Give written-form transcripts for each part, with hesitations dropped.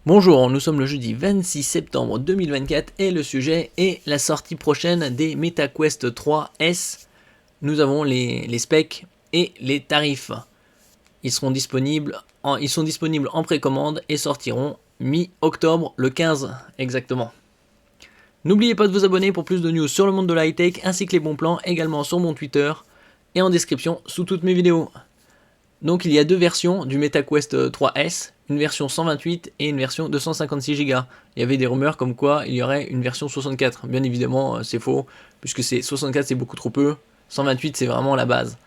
Bonjour, nous sommes le jeudi 26 septembre 2024 et le sujet est la sortie prochaine des MetaQuest 3S. Nous avons les specs et les tarifs. Ils sont disponibles en précommande et sortiront mi-octobre, le 15 exactement. N'oubliez pas de vous abonner pour plus de news sur le monde de la high-tech ainsi que les bons plans également sur mon Twitter et en description sous toutes mes vidéos. Donc il y a deux versions du MetaQuest 3S, une version 128 et une version 256 Go. Il y avait des rumeurs comme quoi il y aurait une version 64. Bien évidemment c'est faux, puisque 64 c'est beaucoup trop peu, 128 c'est vraiment la base.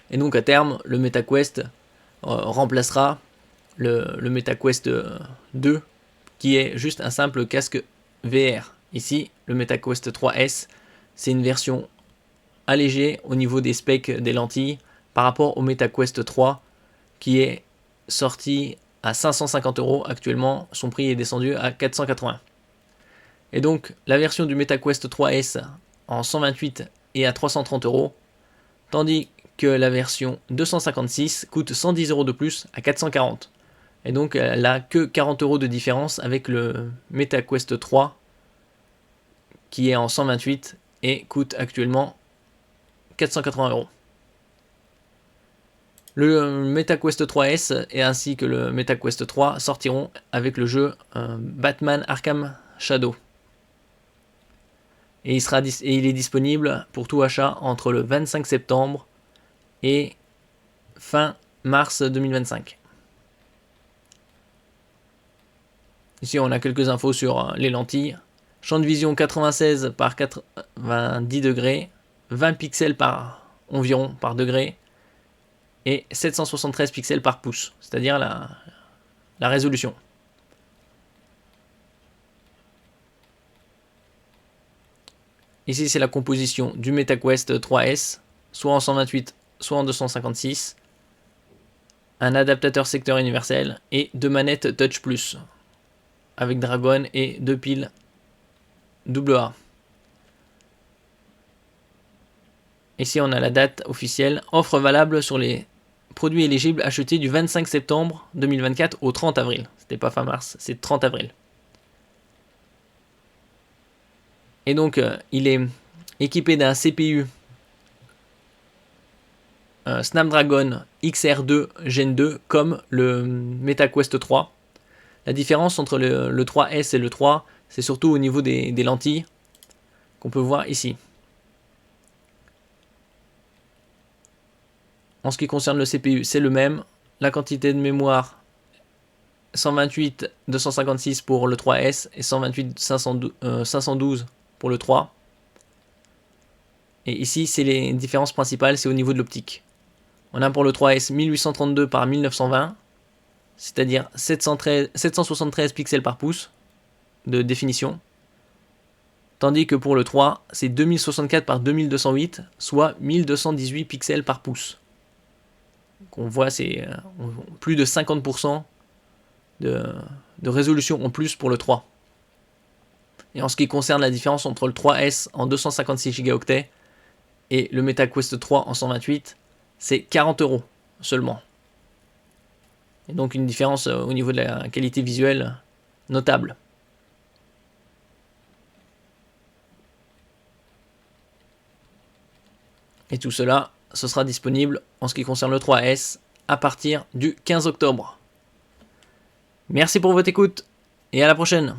Et donc à terme le MetaQuest remplacera le MetaQuest 2 qui est juste un simple casque VR. Ici le MetaQuest 3S c'est une version allégée au niveau des specs des lentilles par rapport au MetaQuest 3 qui est sorti à 550 € actuellement, son prix est descendu à 480. Et donc la version du MetaQuest 3S en 128 est à 330 €, tandis que la version 256 coûte 110 € de plus à 440. Et donc elle n'a que 40 € de différence avec le MetaQuest 3 qui est en 128 et coûte actuellement 480 €. Le MetaQuest 3S et ainsi que le MetaQuest 3 sortiront avec le jeu Batman Arkham Shadow. Et il est disponible pour tout achat entre le 25 septembre et fin mars 2025. Ici on a quelques infos sur les lentilles. Champ de vision 96 par 90 degrés, 20 pixels par environ par degré, et 773 pixels par pouce, c'est-à-dire la résolution. Ici c'est la composition du MetaQuest 3S, soit en 128, soit en 256, un adaptateur secteur universel et deux manettes Touch Plus, avec Dragon et deux piles AA. Ici on a la date officielle, offre valable sur les produits éligibles achetés du 25 septembre 2024 au 30 avril. C'était pas fin mars, c'est 30 avril. Et donc il est équipé d'un CPU Snapdragon XR2 Gen 2 comme le MetaQuest 3. La différence entre le 3S et le 3, c'est surtout au niveau des lentilles qu'on peut voir ici. En ce qui concerne le CPU, c'est le même. La quantité de mémoire 128 256 pour le 3S et 128 512 pour le 3. Et ici, c'est les différences principales, c'est au niveau de l'optique. On a pour le 3S 1832 par 1920, c'est-à-dire 773 pixels par pouce de définition. Tandis que pour le 3, c'est 2064 par 2208, soit 1218 pixels par pouce. Donc on voit c'est plus de 50% de résolution en plus pour le 3. Et en ce qui concerne la différence entre le 3S en 256 Go et le MetaQuest 3 en 128, c'est 40 € seulement. Et donc une différence au niveau de la qualité visuelle notable. Et tout cela, ce sera disponible en ce qui concerne le 3S à partir du 15 octobre. Merci pour votre écoute et à la prochaine.